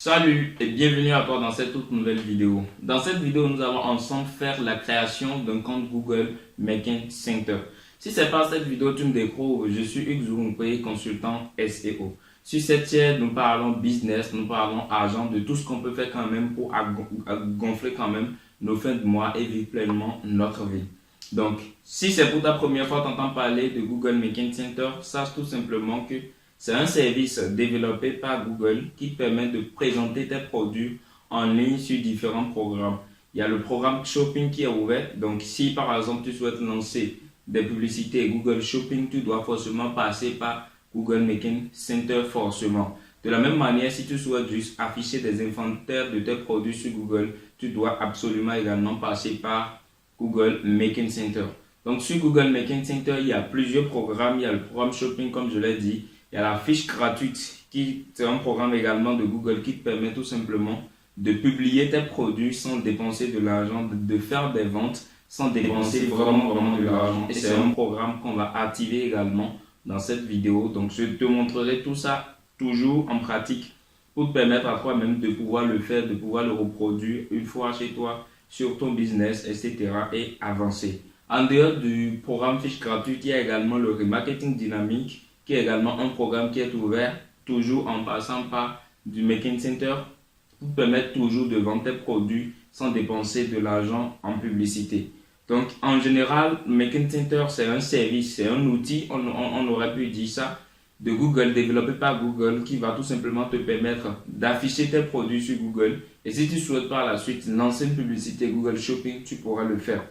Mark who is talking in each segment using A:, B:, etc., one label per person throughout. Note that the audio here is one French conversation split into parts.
A: Salut et bienvenue à toi dans cette toute nouvelle vidéo. Dans cette vidéo, nous allons ensemble faire la création d'un compte Google Making Center. Si c'est pas cette vidéo, tu me découvres, je suis Hugues Zouroumpe, consultant SEO. Sur cette chaîne, nous parlons business, nous parlons argent, de tout ce qu'on peut faire quand même pour gonfler quand même nos fins de mois et vivre pleinement notre vie. Donc, si c'est pour ta première fois que tu entends parler de Google Making Center, sache tout simplement que c'est un service développé par Google qui permet de présenter tes produits en ligne sur différents programmes. Il y a le programme Shopping qui est ouvert. Donc, si par exemple tu souhaites lancer des publicités Google Shopping, tu dois forcément passer par Google Making Center forcément. De la même manière, si tu souhaites juste afficher des inventaires de tes produits sur Google, tu dois absolument également passer par Google Making Center. Donc, sur Google Making Center, il y a plusieurs programmes. Il y a le programme Shopping, comme je l'ai dit. Il y a la fiche gratuite qui est un programme également de Google qui te permet tout simplement de publier tes produits sans dépenser de l'argent, de faire des ventes sans dépenser vraiment de l'argent. Et c'est un programme qu'on va activer également dans cette vidéo. Donc je te montrerai tout ça toujours en pratique pour te permettre à toi-même de pouvoir le faire, de pouvoir le reproduire une fois chez toi sur ton business, etc. et avancer. En dehors du programme fiche gratuite, il y a également le remarketing dynamique qui est également un programme qui est ouvert, toujours en passant par du Making Center, pour permettre toujours de vendre tes produits sans dépenser de l'argent en publicité. Donc, en général, Making Center, c'est un service, c'est un outil, on aurait pu dire ça, de Google, développé par Google, qui va tout simplement te permettre d'afficher tes produits sur Google. Et si tu souhaites par la suite lancer une publicité Google Shopping, tu pourras le faire.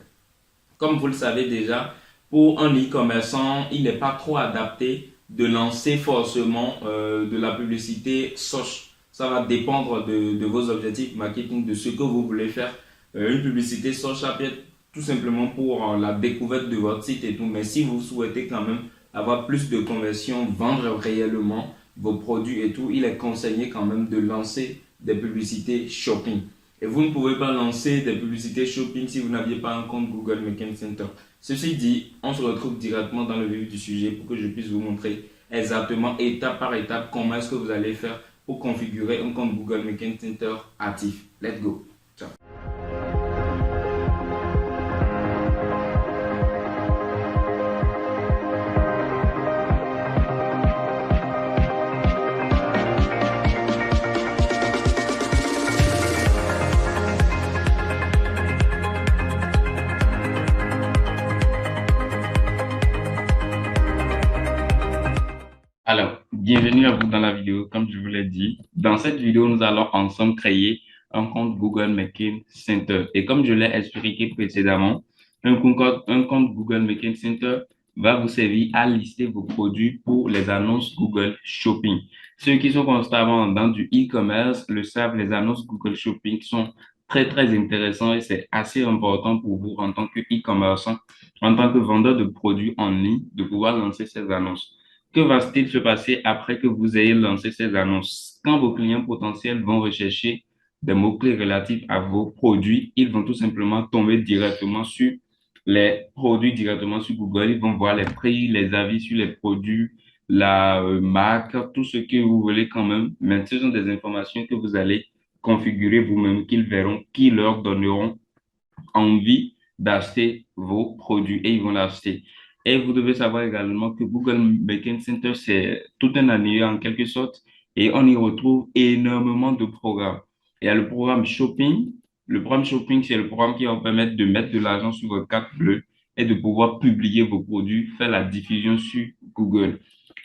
A: Comme vous le savez déjà, pour un e-commerçant, il n'est pas trop adapté de lancer forcément de la publicité search. Ça va dépendre de vos objectifs marketing, de ce que vous voulez faire. Une publicité search, ça peut être tout simplement pour la découverte de votre site et tout. Mais si vous souhaitez quand même avoir plus de conversion, vendre réellement vos produits et tout, il est conseillé quand même de lancer des publicités shopping. Et vous ne pouvez pas lancer des publicités shopping si vous n'aviez pas un compte Google Making Center. Ceci dit, on se retrouve directement dans le vif du sujet pour que je puisse vous montrer exactement étape par étape comment est-ce que vous allez faire pour configurer un compte Google Making Center actif. Let's go. Ciao. Alors, bienvenue à vous dans la vidéo, comme je vous l'ai dit. Dans cette vidéo, nous allons ensemble créer un compte Google Making Center. Et comme je l'ai expliqué précédemment, un compte Google Making Center va vous servir à lister vos produits pour les annonces Google Shopping. Ceux qui sont constamment dans du e-commerce le savent, les annonces Google Shopping sont très intéressants et c'est assez important pour vous en tant que e-commerçant, en tant que vendeur de produits en ligne, de pouvoir lancer ces annonces. Que va-t-il se passer après que vous ayez lancé ces annonces? Quand vos clients potentiels vont rechercher des mots-clés relatifs à vos produits, ils vont tout simplement tomber directement sur les produits directement sur Google. Ils vont voir les prix, les avis sur les produits, la marque, tout ce que vous voulez quand même. Mais ce sont des informations que vous allez configurer vous-même, qu'ils verront, qui leur donneront envie d'acheter vos produits et ils vont l'acheter. Et vous devez savoir également que Google Backend Center, c'est tout un annuaire en quelque sorte et on y retrouve énormément de programmes. Il y a le programme Shopping. Le programme Shopping, c'est le programme qui va vous permettre de mettre de l'argent sur votre carte bleue et de pouvoir publier vos produits, faire la diffusion sur Google.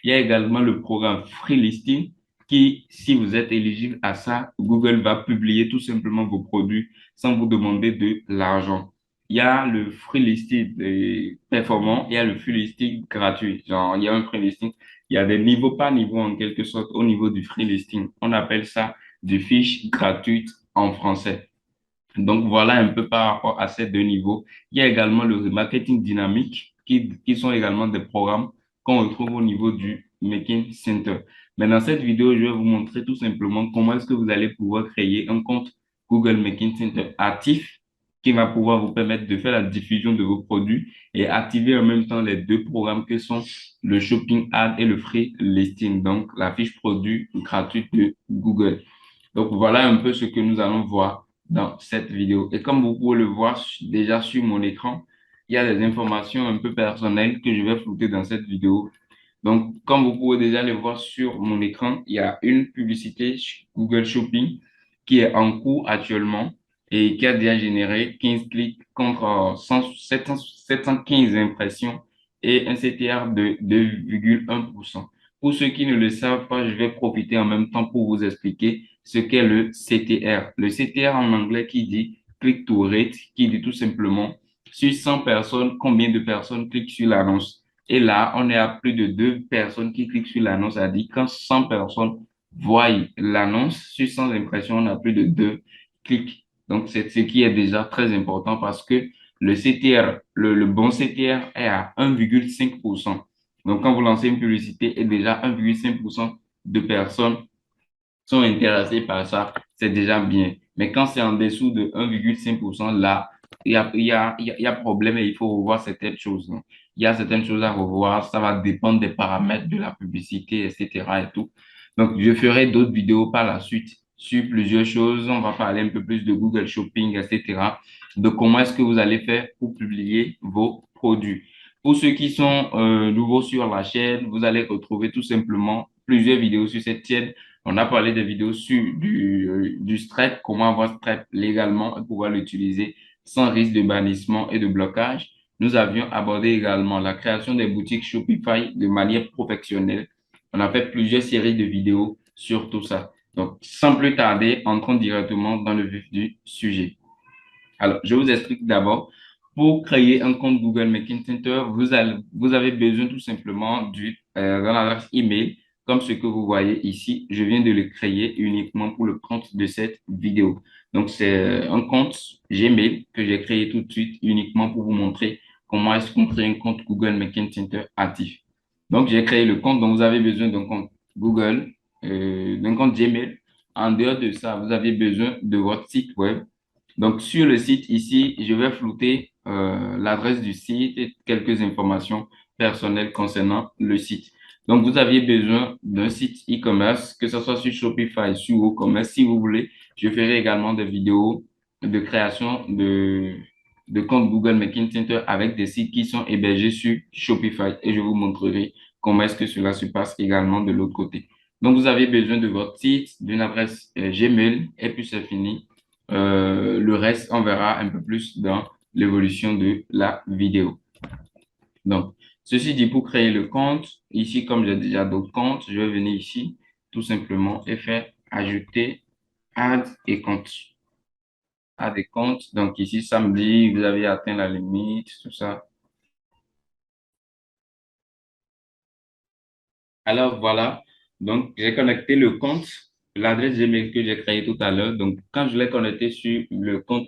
A: Il y a également le programme Free Listing qui, si vous êtes éligible à ça, Google va publier tout simplement vos produits sans vous demander de l'argent. Il y a le free listing performant, il y a le free listing gratuit. Genre, il y a un free listing, il y a des niveaux par niveau en quelque sorte au niveau du free listing. On appelle ça du fiche gratuite en français. Donc, voilà un peu par rapport à ces deux niveaux. Il y a également le marketing dynamique qui sont également des programmes qu'on retrouve au niveau du Making Center. Mais dans cette vidéo, je vais vous montrer tout simplement comment est-ce que vous allez pouvoir créer un compte Google Making Center actif qui va pouvoir vous permettre de faire la diffusion de vos produits et activer en même temps les deux programmes que sont le Shopping Ad et le Free Listing, donc la fiche produit gratuite de Google.
B: Donc voilà un peu ce que nous allons voir dans cette vidéo. Et comme vous pouvez le voir déjà sur mon écran, il y a des informations un peu personnelles que je vais flouter dans cette vidéo. Donc, comme vous pouvez déjà le voir sur mon écran, il y a une publicité Google Shopping qui est en cours actuellement et qui a déjà généré 15 clics contre 715 impressions et un CTR de 2,1%. Pour ceux qui ne le savent pas, je vais profiter en même temps pour vous expliquer ce qu'est le CTR. Le CTR en anglais qui dit click to rate, qui dit tout simplement sur 100 personnes, combien de personnes cliquent sur l'annonce. Et là, on est à plus de 2 personnes qui cliquent sur l'annonce. Ça dit quand 100 personnes voient l'annonce, sur 100 impressions, on a plus de 2 clics. Donc, c'est ce qui est déjà très important parce que le CTR, le bon CTR est à 1,5%. Donc, quand vous lancez une publicité et déjà 1,5% de personnes sont intéressés par ça, c'est déjà bien. Mais quand c'est en dessous de 1,5%, là, il y a problème et il faut revoir certaines choses. Donc, il y a certaines choses à revoir. Ça va dépendre des paramètres de la publicité, etc. et tout. Donc, je ferai d'autres vidéos par la suite sur plusieurs choses. On va parler un peu plus de Google Shopping, etc. De comment est-ce que vous allez faire pour publier vos produits. Pour ceux qui sont nouveaux sur la chaîne, vous allez retrouver tout simplement plusieurs vidéos sur cette chaîne. On a parlé des vidéos sur du Stripe, comment avoir Stripe légalement et pouvoir l'utiliser sans risque de bannissement et de blocage. Nous avions abordé également la création des boutiques Shopify de manière professionnelle. On a fait plusieurs séries de vidéos sur tout ça. Donc, sans plus tarder, entrons directement dans le vif du sujet. Alors, je vous explique d'abord. Pour créer un compte Google Making Center, vous avez besoin tout simplement d'un adresse email, comme ce que vous voyez ici. Je viens de le créer uniquement pour le compte de cette vidéo. Donc, c'est un compte Gmail que j'ai créé tout de suite uniquement pour vous montrer comment est-ce qu'on crée un compte Google Making Center actif. Donc, j'ai créé le compte. Donc, vous avez besoin d'un compte Google, d'un compte Gmail. En dehors de ça, vous avez besoin de votre site web. Donc, sur le site ici, je vais flouter l'adresse du site et quelques informations personnelles concernant le site. Donc, vous aviez besoin d'un site e-commerce, que ce soit sur Shopify, sur WooCommerce. Si vous voulez, je ferai également des vidéos de création de compte Google Making Center avec des sites qui sont hébergés sur Shopify et je vous montrerai comment est-ce que cela se passe également de l'autre côté. Donc, vous avez besoin de votre site, d'une adresse Gmail et puis c'est fini. Le reste, on verra un peu plus dans l'évolution de la vidéo. Donc, ceci dit, pour créer le compte, ici, comme j'ai déjà d'autres comptes, je vais venir ici, tout simplement, et faire ajouter, add et compte. Add et compte. Donc, ici, ça me dit, vous avez atteint la limite, tout ça. Alors, voilà. Donc, j'ai connecté le compte, l'adresse Gmail que j'ai créé tout à l'heure. Donc, quand je l'ai connecté sur le compte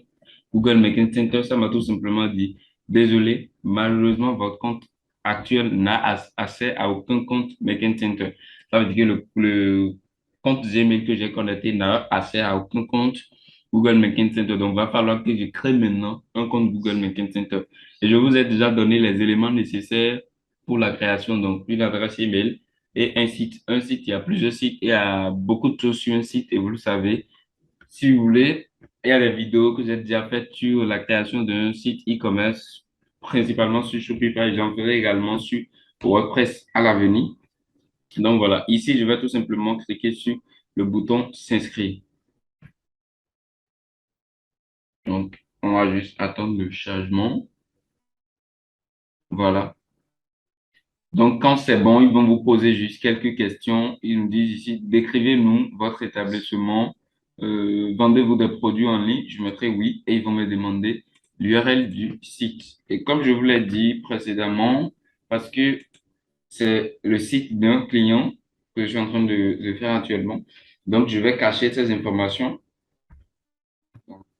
B: Google Making Center, ça m'a tout simplement dit, désolé, malheureusement, votre compte actuel n'a accès à aucun compte Making Center. Ça veut dire que le compte Gmail que j'ai connecté n'a accès à aucun compte Google Making Center. Donc, il va falloir que je crée maintenant un compte Google Making Center. Et je vous ai déjà donné les éléments nécessaires pour la création. Donc, une adresse email et un site. Un site, il y a plusieurs sites, il y a beaucoup de choses sur un site et vous le savez. Si vous voulez, il y a des vidéos que j'ai déjà faites sur la création d'un site e-commerce, principalement sur Shopify. J'en ferai également sur WordPress à l'avenir. Donc voilà, ici, je vais tout simplement cliquer sur le bouton s'inscrire. Donc, on va juste attendre le chargement. Voilà. Donc, quand c'est bon, ils vont vous poser juste quelques questions. Ils nous disent ici, décrivez-nous votre établissement. Vendez-vous des produits en ligne? Je mettrai oui et ils vont me demander l'URL du site. Et comme je vous l'ai dit précédemment, parce que c'est le site d'un client que je suis en train de faire actuellement, donc je vais cacher ces informations.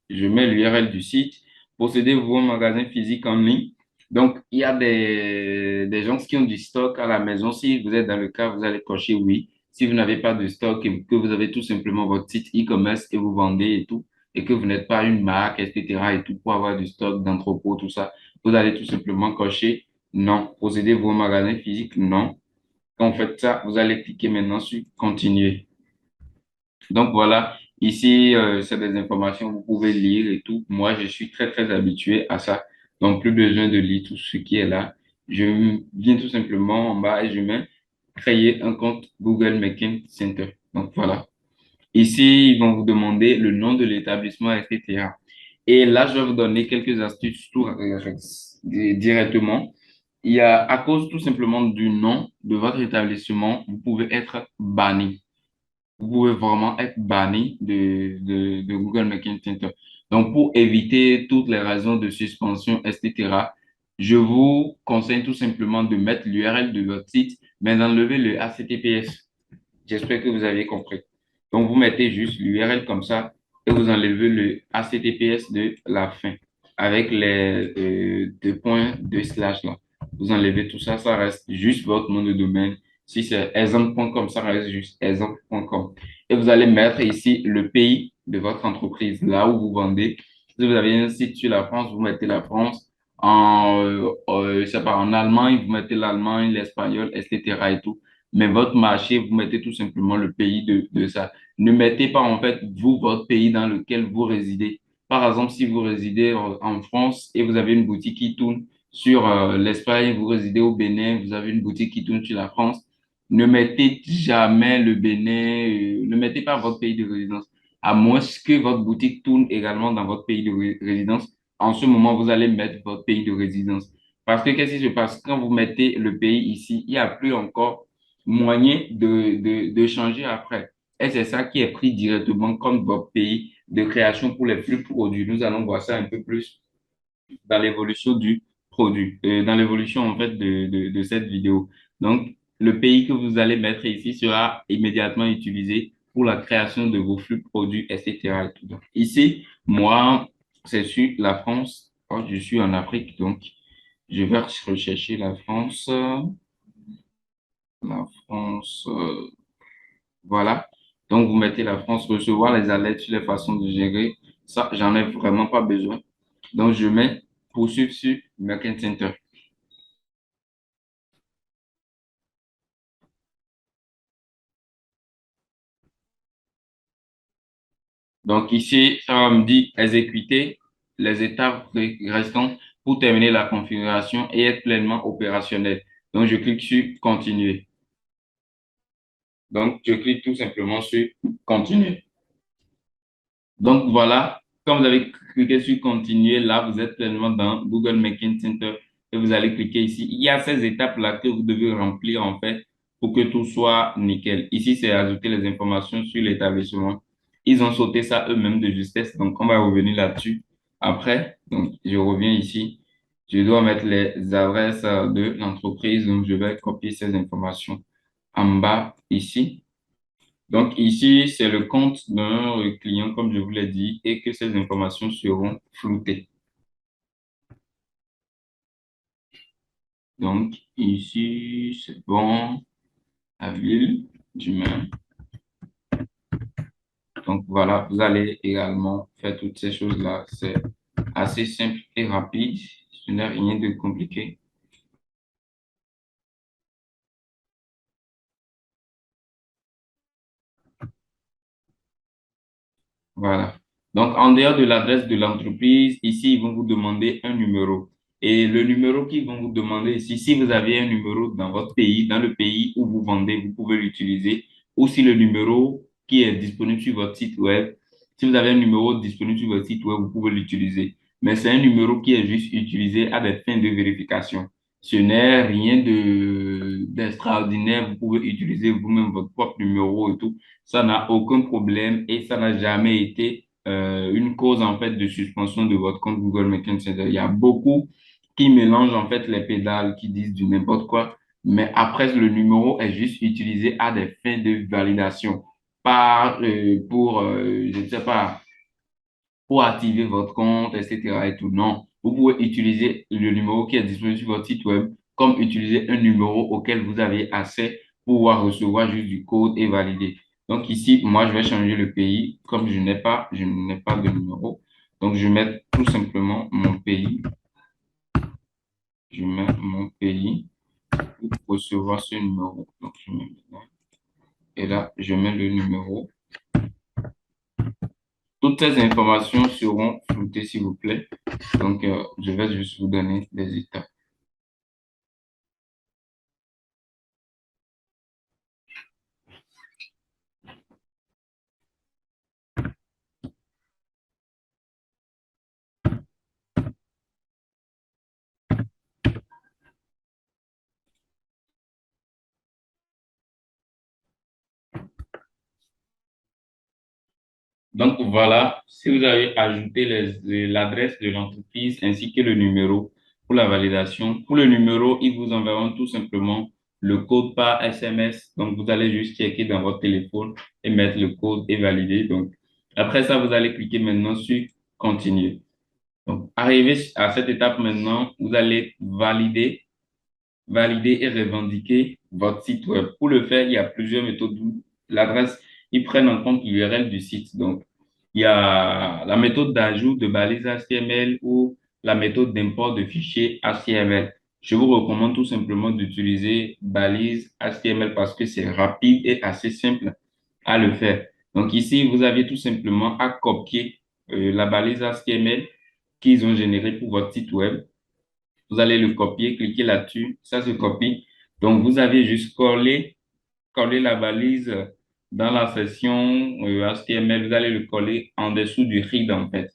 B: Je mets l'URL du site. Possédez-vous un magasin physique en ligne? Donc, il y a des gens qui ont du stock à la maison. Si vous êtes dans le cas, vous allez cocher oui. Si vous n'avez pas de stock et que vous avez tout simplement votre site e-commerce et vous vendez et tout, et que vous n'êtes pas une marque, etc. et tout pour avoir du stock d'entrepôt, tout ça, vous allez tout simplement cocher non. Possédez-vous un magasin physique? Non. Quand vous faites ça, vous allez cliquer maintenant sur continuer. Donc voilà, Ici, c'est des informations que vous pouvez lire et tout. Moi, je suis très, très habitué à ça. Donc, plus besoin de lire tout ce qui est là. Je viens tout simplement en bas et je mets créer un compte Google Making Center. Donc, voilà. Ici, ils vont vous demander le nom de l'établissement, etc. Et là, je vais vous donner quelques astuces directement. Il y a, à cause tout simplement du nom de votre établissement, vous pouvez être banni. Vous pouvez vraiment être banni de Google Making Center. Donc, pour éviter toutes les raisons de suspension, etc., je vous conseille tout simplement de mettre l'URL de votre site, mais d'enlever le HTTPS. J'espère que vous avez compris. Donc, vous mettez juste l'URL comme ça et vous enlevez le HTTPS de la fin avec les deux points de slash là. Vous enlevez tout ça, ça reste juste votre nom de domaine. Si c'est exemple.com, ça reste juste exemple.com. Et vous allez mettre ici le pays de votre entreprise, là où vous vendez. Si vous avez un site sur la France, vous mettez la France. Je sais pas, en Allemagne, vous mettez l'Allemagne, l'espagnol, etc. et tout, mais votre marché, vous mettez tout simplement le pays de ça. Ne mettez pas en fait vous, votre pays dans lequel vous résidez. Par exemple, si vous résidez en France et vous avez une boutique qui tourne sur l'Espagne, vous résidez au Bénin, vous avez une boutique qui tourne sur la France, ne mettez jamais le Bénin, ne mettez pas votre pays de résidence, à moins que votre boutique tourne également dans votre pays de résidence. En ce moment, vous allez mettre votre pays de résidence. Parce que qu'est-ce qui se passe? Quand vous mettez le pays ici, il n'y a plus encore moyen de changer après. Et c'est ça qui est pris directement comme votre pays de création pour les flux produits. Nous allons voir ça un peu plus dans l'évolution du produit, dans l'évolution en fait de cette vidéo. Donc, le pays que vous allez mettre ici sera immédiatement utilisé pour la création de vos flux produits, etc. et tout. Donc, ici, moi, c'est sur la France. Oh, je suis en Afrique, donc je vais rechercher la France. La France. Voilà. Donc, vous mettez la France, recevoir les alertes sur les façons de gérer. Ça, j'en ai vraiment pas besoin. Donc, je mets poursuivre sur Merchant Center. Donc, ici, ça va me dire exécuter les étapes restantes pour terminer la configuration et être pleinement opérationnel. Donc, je clique sur continuer. Donc, je clique tout simplement sur continuer. Donc voilà, quand vous avez cliqué sur continuer, là, vous êtes pleinement dans Google Making Center et vous allez cliquer ici. Il y a ces étapes-là que vous devez remplir en fait pour que tout soit nickel. Ici, c'est ajouter les informations sur l'établissement. Ils ont sauté ça eux-mêmes de justesse, donc on va revenir là-dessus après. Donc, je reviens ici. Je dois mettre les adresses de l'entreprise, donc je vais copier ces informations en bas ici. Donc ici, c'est le compte d'un client, comme je vous l'ai dit, et que ces informations seront floutées. Donc ici, c'est bon, la ville du main. Donc voilà, vous allez également faire toutes ces choses-là. C'est assez simple et rapide. Ce n'est rien de compliqué. Voilà. Donc, en dehors de l'adresse de l'entreprise, ici, ils vont vous demander un numéro. Et le numéro qu'ils vont vous demander ici, si vous avez un numéro dans votre pays, dans le pays où vous vendez, vous pouvez l'utiliser. Ou si le numéro qui est disponible sur votre site web, si vous avez un numéro disponible sur votre site web, vous pouvez l'utiliser. Mais c'est un numéro qui est juste utilisé à des fins de vérification. Ce n'est rien d'extraordinaire. Vous pouvez utiliser vous-même votre propre numéro et tout. Ça n'a aucun problème et ça n'a jamais été une cause en fait de suspension de votre compte Google Merchant Center. Il y a beaucoup qui mélangent en fait les pédales, qui disent du n'importe quoi, mais après le numéro est juste utilisé à des fins de validation, pas pour je ne sais pas pour activer votre compte, etc. et tout. Non, vous pouvez utiliser le numéro qui est disponible sur votre site web comme utiliser un numéro auquel vous avez accès pour pouvoir recevoir juste du code et valider. Donc ici, moi, je vais changer le pays. Comme je n'ai pas de numéro. Donc, je mets tout simplement mon pays. Je mets mon pays pour recevoir ce numéro. Donc, je mets, et là, je mets le numéro. toutes ces informations seront floutées, s'il vous plaît. Donc, je vais juste vous donner des étapes. Donc voilà, si vous avez ajouté l'adresse de l'entreprise ainsi que le numéro pour la validation. Pour le numéro, ils vous enverront tout simplement le code par SMS. Donc vous allez juste checker dans votre téléphone et mettre le code et valider. Donc après ça, vous allez cliquer maintenant sur continuer. Donc arrivé à cette étape maintenant, vous allez valider et revendiquer votre site web. Pour le faire, il y a plusieurs méthodes. L'adresse, ils prennent en compte l'URL du site. Donc, il y a la méthode d'ajout de balises HTML ou la méthode d'import de fichiers HTML. Je vous recommande tout simplement d'utiliser balises HTML parce que c'est rapide et assez simple à le faire. Donc ici, vous avez tout simplement à copier la balise HTML qu'ils ont générée pour votre site web. Vous allez le copier, cliquez là-dessus, ça se copie. Donc, vous avez juste coller la balise dans la section HTML. Vous allez le coller en dessous du head, en fait.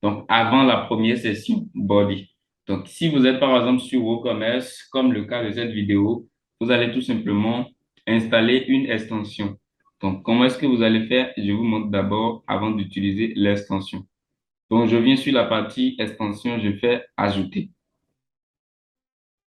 B: Donc, avant la première session body. Donc, si vous êtes par exemple sur WooCommerce, comme le cas de cette vidéo, vous allez tout simplement installer une extension. Donc, comment est-ce que vous allez faire? Je vous montre d'abord avant d'utiliser l'extension. Donc, je viens sur la partie extension, je fais ajouter.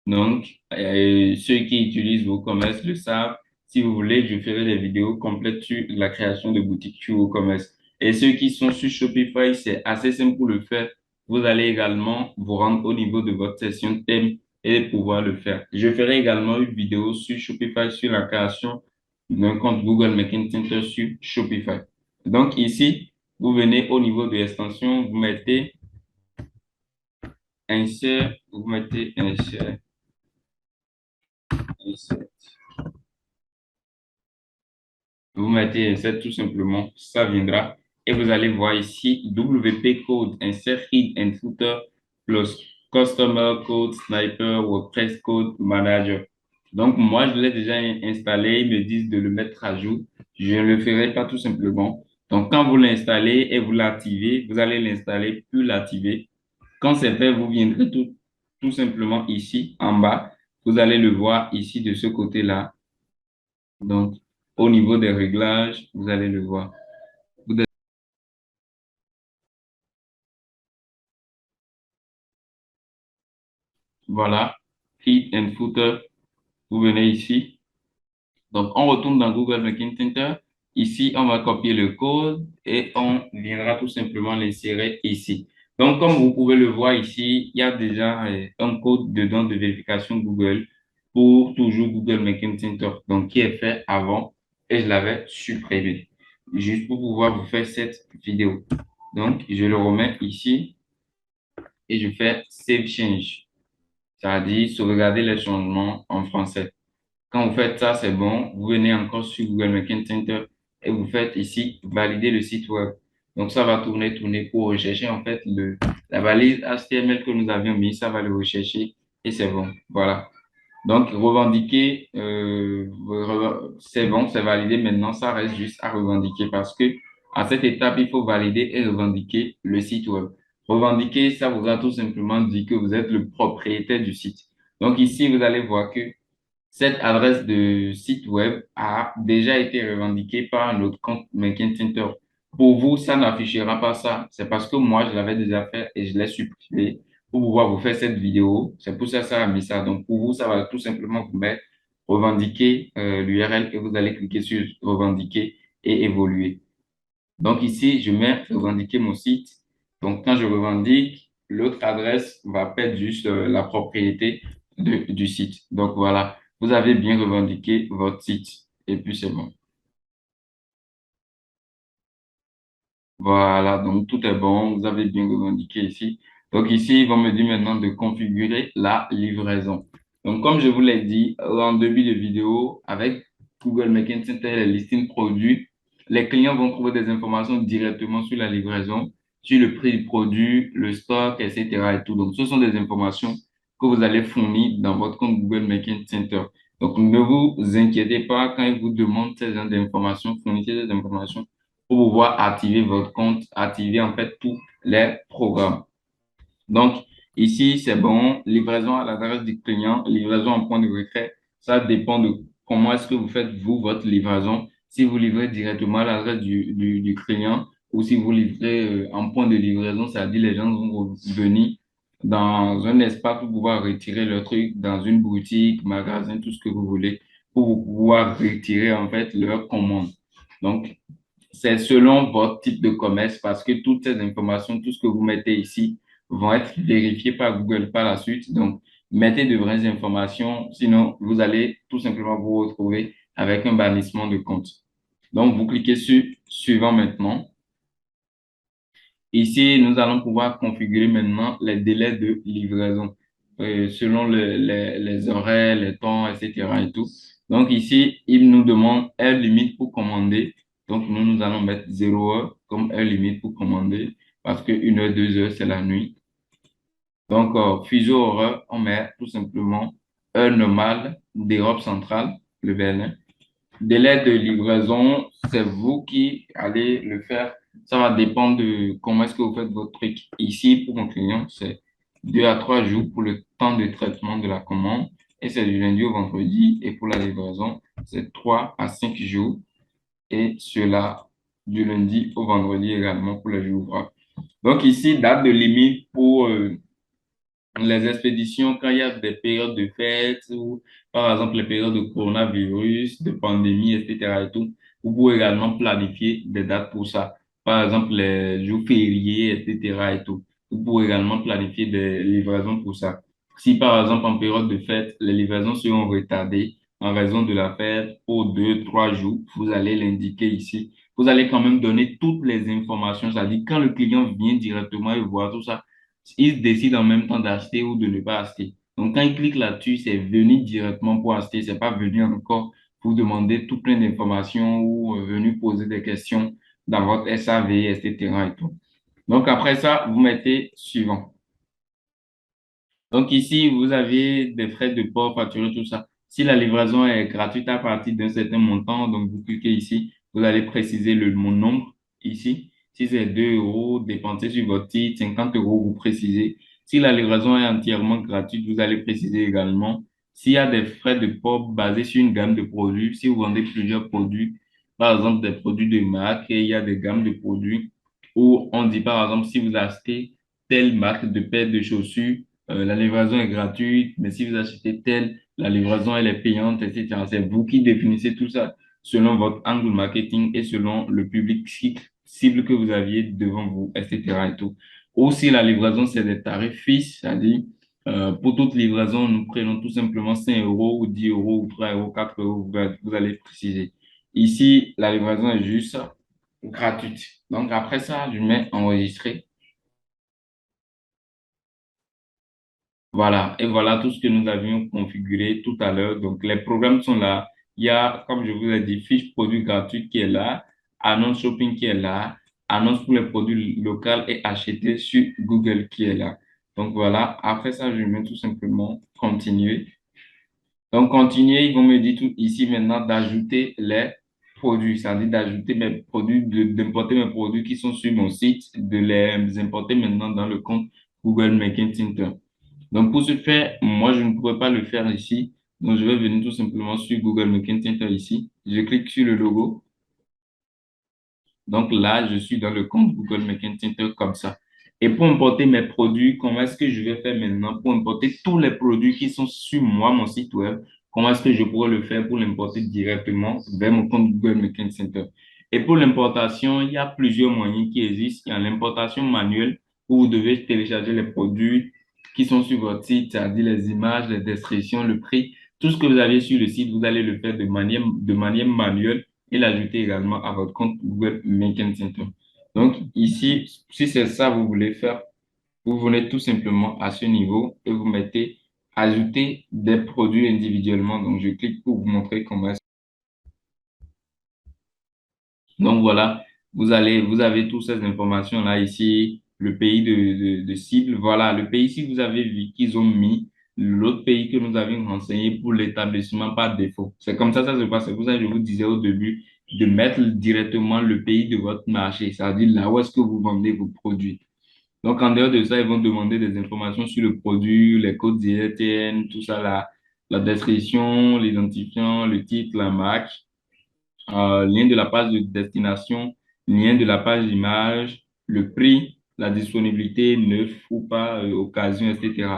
B: Donc, ceux qui utilisent WooCommerce le savent. Si vous voulez, je ferai des vidéos complètes sur la création de boutiques sur WooCommerce. Et ceux qui sont sur Shopify, c'est assez simple pour le faire. Vous allez également vous rendre au niveau de votre session thème et pouvoir le faire. Je ferai également une vidéo sur Shopify sur la création d'un compte Google Merchant Center sur Shopify. Donc ici, vous venez au niveau de l'extension, vous mettez insert, vous mettez insert. Vous mettez insert tout simplement, ça viendra et vous allez voir ici WP Code, insert head and footer plus Customer Code Sniper WordPress Code Manager. Donc moi je l'ai déjà installé, ils me disent de le mettre à jour. Je ne le ferai pas tout simplement. Donc quand vous l'installez et vous l'activez, vous allez l'installer puis l'activer. Quand c'est fait, vous viendrez tout simplement ici en bas. Vous allez le voir ici de ce côté-là. Donc, au niveau des réglages, vous allez le voir. Voilà, feed and footer, vous venez ici. Donc, on retourne dans Google Merchant Center. Ici, on va copier le code et on viendra tout simplement l'insérer ici. Donc, comme vous pouvez le voir ici, il y a déjà un code dedans de vérification Google pour toujours Google Merchant Center, donc qui est fait avant et je l'avais supprimé, juste pour pouvoir vous faire cette vidéo. Donc, je le remets ici et je fais Save Change, c'est-à-dire sauvegarder les changements en français. Quand vous faites ça, c'est bon. Vous venez encore sur Google Merchant Center et vous faites ici valider le site web. Donc, ça va tourner pour rechercher en fait la balise HTML que nous avions mis. Ça va le rechercher et c'est bon. Voilà. Donc, revendiquer, c'est bon, c'est validé. Maintenant, ça reste juste à revendiquer parce que à cette étape, il faut valider et revendiquer le site web. Revendiquer, ça vous a tout simplement dit que vous êtes le propriétaire du site. Donc, ici, vous allez voir que cette adresse de site web a déjà été revendiquée par notre compte Merchant Center. Pour vous, ça n'affichera pas ça. C'est parce que moi, je l'avais déjà fait et je l'ai supprimé pour pouvoir vous faire cette vidéo. C'est pour ça que ça a mis ça. Donc, pour vous, ça va tout simplement vous mettre revendiquer l'URL et vous allez cliquer sur revendiquer et évoluer. Donc, ici, je mets revendiquer mon site. Donc, quand je revendique, l'autre adresse va perdre juste la propriété du site. Donc, voilà, vous avez bien revendiqué votre site et puis c'est bon. Voilà, donc tout est bon, vous avez bien revendiqué ici. Donc ici, ils vont me dire maintenant de configurer la livraison. Donc comme je vous l'ai dit en début de vidéo, avec Google Merchant Center, les listings produits, les clients vont trouver des informations directement sur la livraison, sur le prix du produit, le stock, etc. et tout. Donc, ce sont des informations que vous allez fournir dans votre compte Google Merchant Center. Donc, ne vous inquiétez pas quand ils vous demandent ces genre d'informations, fournissez ces informations pour pouvoir activer votre compte, activer en fait tous les programmes. Donc, ici, c'est bon. Livraison à l'adresse du client, livraison en point de retrait. Ça dépend de comment est-ce que vous faites, vous, votre livraison. Si vous livrez directement à l'adresse du client ou si vous livrez en point de livraison, c'est-à-dire les gens vont venir dans un espace pour pouvoir retirer leur truc, dans une boutique, magasin, tout ce que vous voulez, pour pouvoir retirer en fait leur commande. Donc, c'est selon votre type de commerce parce que toutes ces informations, tout ce que vous mettez ici vont être vérifiées par Google par la suite. Donc, mettez de vraies informations, sinon vous allez tout simplement vous retrouver avec un bannissement de compte. Donc, vous cliquez sur suivant maintenant. Ici, nous allons pouvoir configurer maintenant les délais de livraison selon les horaires, les temps, etc. et tout. Donc ici, il nous demande heure limite pour commander. Donc nous allons mettre 0 heure comme heure limite pour commander parce que 1 heure, 2 heures, c'est la nuit. Donc fuseau horaire, on met tout simplement heure normale d'Europe centrale, le Berlin. Délai de livraison, c'est vous qui allez le faire. Ça va dépendre de comment est-ce que vous faites votre truc. Ici, pour mon client, c'est 2 à 3 jours pour le temps de traitement de la commande. Et c'est du lundi au vendredi. Et pour la livraison, c'est 3 à 5 jours. Et cela du lundi au vendredi également pour les jours ouvrables. Donc ici, date de limite pour les expéditions, quand il y a des périodes de fêtes ou par exemple les périodes de coronavirus, de pandémie, etc. et tout, vous pouvez également planifier des dates pour ça. Par exemple, les jours fériés, etc. et tout. Vous pouvez également planifier des livraisons pour ça. Si par exemple en période de fête, les livraisons seront retardées en raison de la fête pour 2, 3 jours, vous allez l'indiquer ici. Vous allez quand même donner toutes les informations, c'est-à-dire quand le client vient directement et voit tout ça, il décide en même temps d'acheter ou de ne pas acheter. Donc, quand il clique là-dessus, c'est venir directement pour acheter. C'est pas venir encore pour demander tout plein d'informations ou venir poser des questions dans votre SAV, etc. et tout. Donc, après ça, vous mettez suivant. Donc ici, vous avez des frais de port, facture, tout ça. Si la livraison est gratuite à partir d'un certain montant, donc vous cliquez ici, vous allez préciser mon nombre ici. Si c'est 2 euros dépensés sur votre titre, 50 euros, vous précisez. Si la livraison est entièrement gratuite, vous allez préciser également. S'il y a des frais de port basés sur une gamme de produits, si vous vendez plusieurs produits, par exemple des produits de marque, et il y a des gammes de produits où on dit par exemple si vous achetez telle marque de paire de chaussures, la livraison est gratuite, mais si vous achetez telle, la livraison elle est payante, etc. C'est vous qui définissez tout ça selon votre angle marketing et selon le public cible que vous aviez devant vous, etc. et tout. Aussi, la livraison, c'est des tarifs fixes, c'est-à-dire pour toute livraison, nous prenons tout simplement 5 euros ou 10 euros ou 3 euros, 4 euros, vous allez préciser. Ici, la livraison est juste gratuite. Donc après ça, je mets enregistrer. Voilà, et voilà tout ce que nous avions configuré tout à l'heure. Donc, les programmes sont là. Il y a, comme je vous ai dit, fiche produit gratuit qui est là, annonce shopping qui est là, annonce pour les produits locaux et acheter sur Google qui est là. Donc, voilà. Après ça, je mets tout simplement continuer. Donc, continuer, ils vont me dire tout ici maintenant d'ajouter les produits, c'est-à-dire d'ajouter mes produits, d'importer mes produits qui sont sur mon site, de les importer maintenant dans le compte Google Merchant Center. Donc, pour ce faire, moi, je ne pourrais pas le faire ici. Donc, je vais venir tout simplement sur Google Merchant Center ici. Je clique sur le logo. Donc là, je suis dans le compte Google Merchant Center comme ça. Et pour importer mes produits, comment est-ce que je vais faire maintenant pour importer tous les produits qui sont sur moi, mon site web? Comment est-ce que je pourrais le faire pour l'importer directement vers mon compte Google Merchant Center? Et pour l'importation, il y a plusieurs moyens qui existent. Il y a l'importation manuelle où vous devez télécharger les produits qui sont sur votre site, c'est-à-dire les images, les descriptions, le prix. Tout ce que vous avez sur le site, vous allez le faire de manière manuelle et l'ajouter également à votre compte Google Merchant Center. Donc ici, si c'est ça que vous voulez faire, vous venez tout simplement à ce niveau et vous mettez ajouter des produits individuellement. Donc je clique pour vous montrer comment est-ce. Donc voilà, vous avez toutes ces informations-là ici, le pays de cible. Voilà, le pays ici, vous avez vu qu'ils ont mis l'autre pays que nous avions renseigné pour l'établissement par défaut. C'est comme ça se passe. C'est pour ça que je vous disais au début de mettre directement le pays de votre marché, c'est-à-dire là où est-ce que vous vendez vos produits. Donc, en dehors de ça, ils vont demander des informations sur le produit, les codes ISBN, tout ça, la description, l'identifiant, le titre, la marque, lien de la page de destination, lien de la page d'image, le prix, la disponibilité, neuf ou pas, occasion, etc.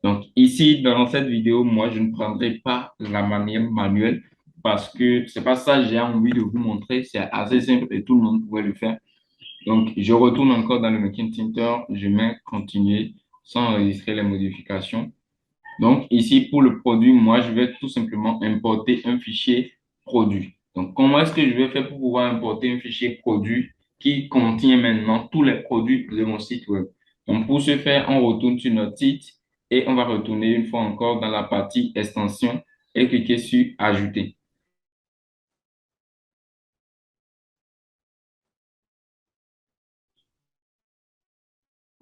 B: Donc, ici, dans cette vidéo, moi, je ne prendrai pas la manière manuelle parce que c'est pas ça que j'ai envie de vous montrer. C'est assez simple et tout le monde pourrait le faire. Donc, je retourne encore dans le Making Center, je mets continuer sans enregistrer les modifications. Donc, ici, pour le produit, moi, je vais tout simplement importer un fichier produit. Donc, comment est-ce que je vais faire pour pouvoir importer un fichier produit qui contient maintenant tous les produits de mon site web? Donc, pour ce faire, on retourne sur notre site et on va retourner une fois encore dans la partie extension et cliquer sur Ajouter.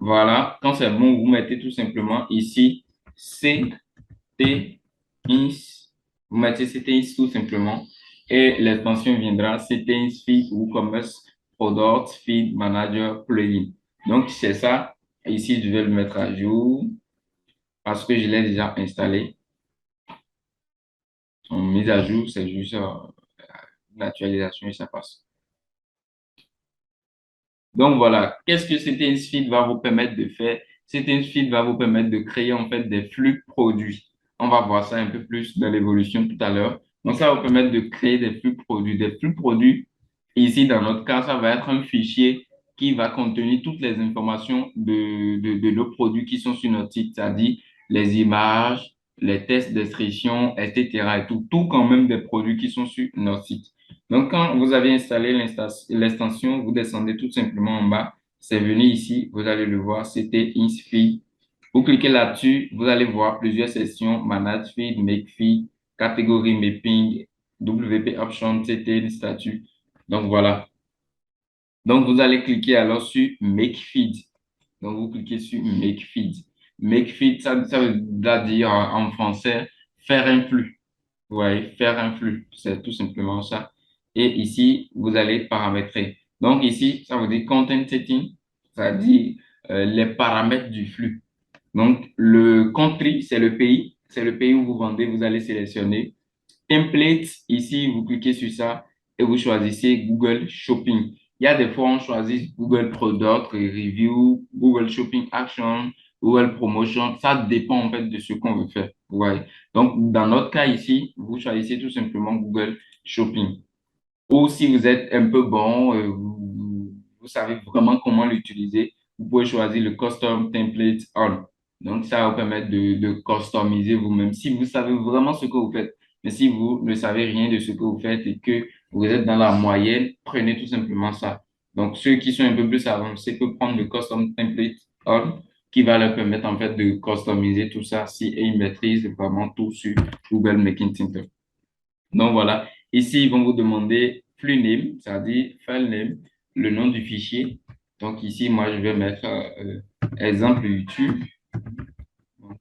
B: Voilà, quand c'est bon, vous mettez tout simplement ici CT ins, vous mettez CT tout simplement et l'extension viendra CT Feed WooCommerce Product Feed Manager Plugin. Donc c'est ça. Ici, je vais le mettre à jour parce que je l'ai déjà installé. En mise à jour, c'est juste une actualisation et ça passe. Donc voilà, qu'est-ce que CTS Feed va vous permettre de faire? CTS Feed va vous permettre de créer en fait des flux produits. On va voir ça un peu plus dans l'évolution tout à l'heure. Donc ça va vous permettre de créer des flux produits. Des flux produits, ici dans notre cas, ça va être un fichier qui va contenir toutes les informations de nos produits qui sont sur notre site, c'est-à-dire les images, les tests d'inscription, etc. et tout quand même des produits qui sont sur notre site. Donc, quand vous avez installé l'extension, vous descendez tout simplement en bas. C'est venu ici, vous allez le voir, c'était InSpeed. Vous cliquez là-dessus, vous allez voir plusieurs sections, Manage Feed, Make Feed, catégorie Mapping, WP Option, c'était statut. Donc, voilà. Donc, vous allez cliquer alors sur Make Feed. Donc, vous cliquez sur Make Feed. Make Feed, ça veut dire en français, faire un flux. Ouais, faire un flux, c'est tout simplement ça. Et ici, vous allez paramétrer. Donc ici, ça veut dire content setting, ça veut dire les paramètres du flux. Donc le country, c'est le pays où vous vendez, vous allez sélectionner. Template, ici, vous cliquez sur ça et vous choisissez Google Shopping. Il y a des fois, on choisit Google Product, Review, Google Shopping Action, Google Promotion. Ça dépend en fait de ce qu'on veut faire. Ouais. Donc, dans notre cas ici, vous choisissez tout simplement Google Shopping. Ou si vous êtes un peu bon, vous savez vraiment comment l'utiliser, vous pouvez choisir le Custom Template On. Donc, ça va vous permettre de customiser vous-même si vous savez vraiment ce que vous faites. Mais si vous ne savez rien de ce que vous faites et que vous êtes dans la moyenne, prenez tout simplement ça. Donc, ceux qui sont un peu plus avancés peuvent prendre le Custom Template On qui va leur permettre en fait de customiser tout ça si ils maîtrisent vraiment tout sur Google Making Center. Donc voilà, ici ils vont vous demander flux name, c'est-à-dire file name, le nom du fichier. Donc ici, moi je vais mettre exemple YouTube. Donc,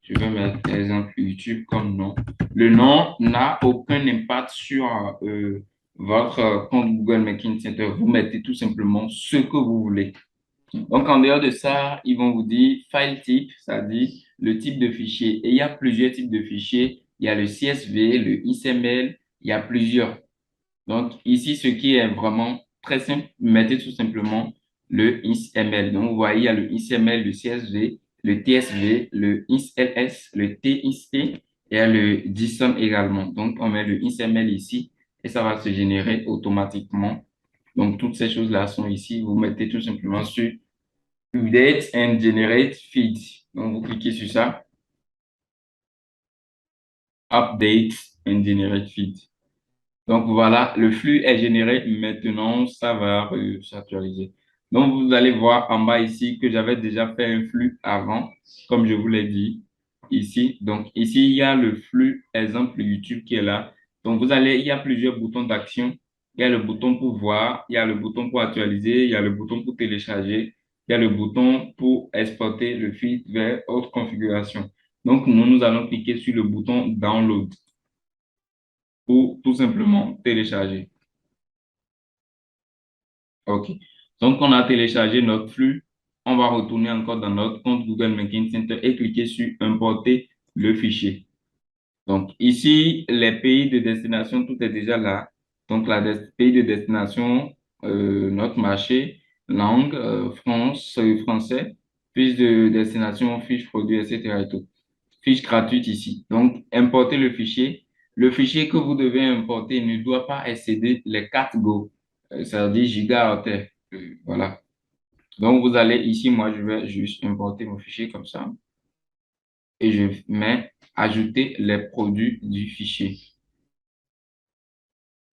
B: je vais mettre exemple YouTube comme nom. Le nom n'a aucun impact sur votre compte Google Making Center. Vous mettez tout simplement ce que vous voulez. Donc, en dehors de ça, ils vont vous dire file type, c'est-à-dire le type de fichier. Et il y a plusieurs types de fichiers. Il y a le CSV, le XML, il y a plusieurs. Donc, ici, ce qui est vraiment très simple, mettez tout simplement le XML. Donc, vous voyez, il y a le XML, le CSV, le TSV, le XLS, le TXT et il y a le JSON également. Donc, on met le XML ici et ça va se générer automatiquement. Donc, toutes ces choses-là sont ici. Vous mettez tout simplement sur Update and Generate Feed. Donc, vous cliquez sur ça. Update and Generate Feed. Donc, voilà, le flux est généré. Maintenant, ça va s'actualiser. Donc, vous allez voir en bas ici que j'avais déjà fait un flux avant, comme je vous l'ai dit ici. Donc, ici, il y a le flux exemple YouTube qui est là. Donc, il y a plusieurs boutons d'action. Il y a le bouton pour voir, il y a le bouton pour actualiser, il y a le bouton pour télécharger, il y a le bouton pour exporter le feed vers autre configuration. Donc, nous allons cliquer sur le bouton Download pour tout simplement télécharger. OK. Donc, on a téléchargé notre flux. On va retourner encore dans notre compte Google Making Center et cliquer sur Importer le fichier. Donc, ici, les pays de destination, tout est déjà là. Donc, pays de destination, notre marché, langue, France, français, fiche de destination, fiche produit, etc. et tout. Fiche gratuite ici. Donc, importer le fichier. Le fichier que vous devez importer ne doit pas excéder les 4 Go, ça veut dire gigaoctets. Voilà. Donc, vous allez ici, moi, je vais juste importer mon fichier comme ça et je mets ajouter les produits du fichier.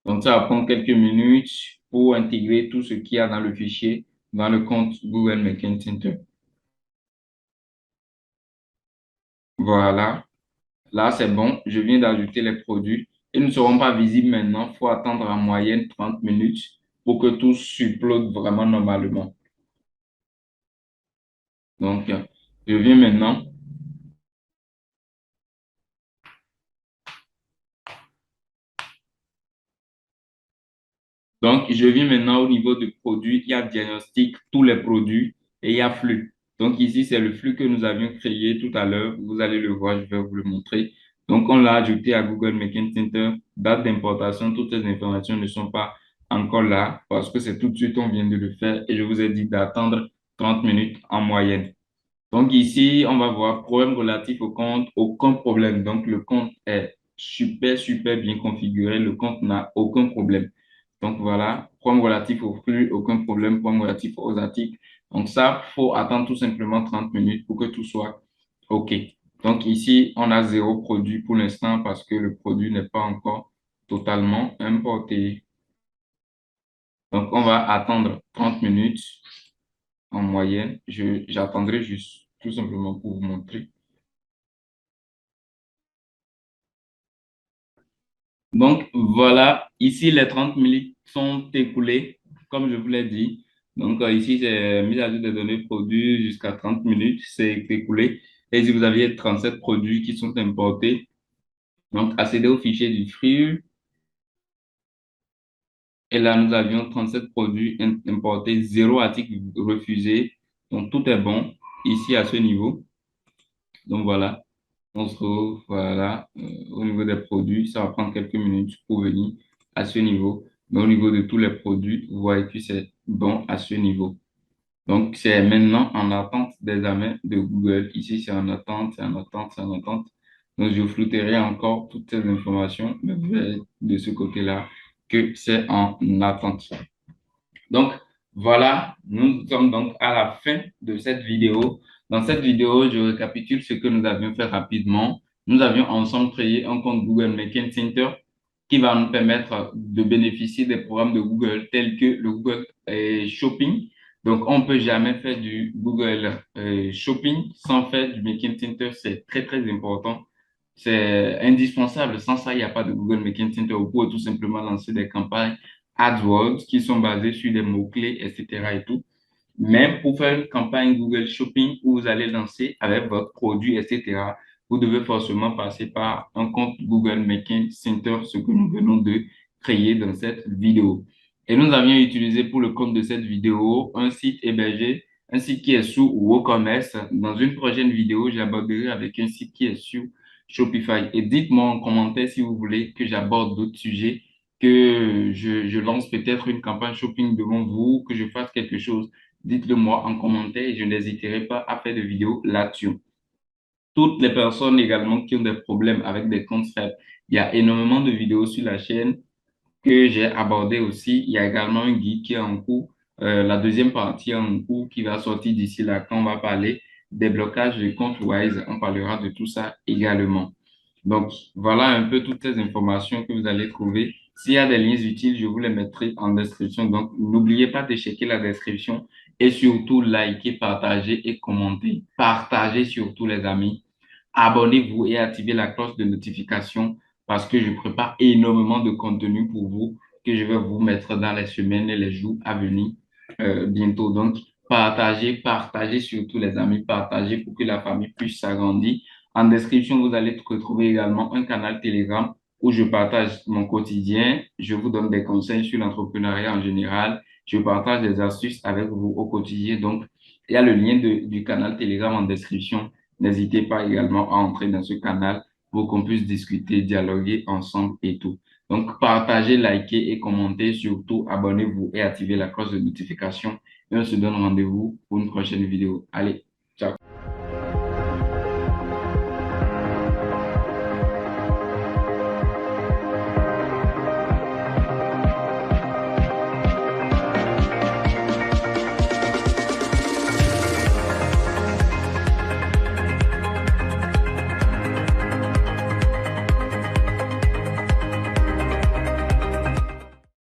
B: Donc, ça va prendre quelques minutes pour intégrer tout ce qu'il y a dans le fichier dans le compte Google Making Center. Voilà. Là, c'est bon. Je viens d'ajouter les produits. Ils ne seront pas visibles maintenant. Il faut attendre en moyenne 30 minutes pour que tout s'uploade vraiment normalement. Donc, je viens maintenant. Donc, je viens maintenant au niveau de produits. Il y a diagnostic, tous les produits et il y a flux. Donc, ici, c'est le flux que nous avions créé tout à l'heure. Vous allez le voir, je vais vous le montrer. Donc, on l'a ajouté à Google Making Center. Date d'importation, toutes ces informations ne sont pas encore là parce que c'est tout de suite, on vient de le faire et je vous ai dit d'attendre 30 minutes en moyenne. Donc ici, on va voir problème relatif au compte, aucun problème. Donc le compte est super, super bien configuré. Le compte n'a aucun problème. Donc voilà, problème relatif au flux, aucun problème, problème relatif aux articles. Donc ça, faut attendre tout simplement 30 minutes pour que tout soit OK. Donc ici, on a zéro produit pour l'instant parce que le produit n'est pas encore totalement importé. Donc on va attendre 30 minutes en moyenne. J'attendrai juste tout simplement pour vous montrer. Donc voilà, ici les 30 minutes sont écoulées, comme je vous l'ai dit. Donc ici, c'est mise à jour des données produits jusqu'à 30 minutes, c'est écoulé. Et si vous aviez 37 produits qui sont importés, donc accédez au fichier du flux. Et là, nous avions 37 produits importés, zéro article refusé. Donc tout est bon ici à ce niveau. Donc voilà. On se retrouve, voilà, au niveau des produits, ça va prendre quelques minutes pour venir à ce niveau. Mais au niveau de tous les produits, vous voyez que c'est bon à ce niveau. Donc, c'est maintenant en attente d'examen de Google. Ici, c'est en attente, c'est en attente, c'est en attente. Donc, je flouterai encore toutes ces informations, mais vous verrez de ce côté-là que c'est en attente. Donc, voilà, nous sommes donc à la fin de cette vidéo. Dans cette vidéo, je récapitule ce que nous avions fait rapidement. Nous avions ensemble créé un compte Google Making Center qui va nous permettre de bénéficier des programmes de Google tels que le Google Shopping. Donc, on ne peut jamais faire du Google Shopping sans faire du Making Center. C'est très, très important. C'est indispensable. Sans ça, il n'y a pas de Google Making Center. Vous pouvez tout simplement lancer des campagnes AdWords qui sont basés sur des mots-clés, etc. et tout. Mais pour faire une campagne Google Shopping où vous allez lancer avec votre produit, etc., vous devez forcément passer par un compte Google Making Center, ce que nous venons de créer dans cette vidéo. Et nous avions utilisé pour le compte de cette vidéo un site hébergé, un site qui est sous WooCommerce. Dans une prochaine vidéo, j'aborderai avec un site qui est sur Shopify. Et dites-moi en commentaire si vous voulez que j'aborde d'autres sujets, que je lance peut-être une campagne shopping devant vous, que je fasse quelque chose. Dites-le moi en commentaire et je n'hésiterai pas à faire des vidéos là-dessus. Toutes les personnes également qui ont des problèmes avec des comptes faibles, il y a énormément de vidéos sur la chaîne que j'ai abordées aussi. Il y a également un guide qui est en cours, la deuxième partie est en cours qui va sortir d'ici là quand on va parler des blocages de comptes Wise. On parlera de tout ça également. Donc, voilà un peu toutes ces informations que vous allez trouver. S'il y a des liens utiles, je vous les mettrai en description. Donc, n'oubliez pas de checker la description et surtout liker, partager et commenter. Partagez surtout les amis. Abonnez-vous et activez la cloche de notification parce que je prépare énormément de contenu pour vous que je vais vous mettre dans les semaines et les jours à venir bientôt. Donc, partagez surtout les amis, partagez pour que la famille puisse s'agrandir. En description, vous allez retrouver également un canal Telegram où je partage mon quotidien, je vous donne des conseils sur l'entrepreneuriat en général, je partage des astuces avec vous au quotidien. Donc, il y a le lien du canal Telegram en description. N'hésitez pas également à entrer dans ce canal pour qu'on puisse discuter, dialoguer ensemble et tout. Donc, partagez, likez et commentez. Surtout, abonnez-vous et activez la cloche de notification. Et on se donne rendez-vous pour une prochaine vidéo. Allez, ciao.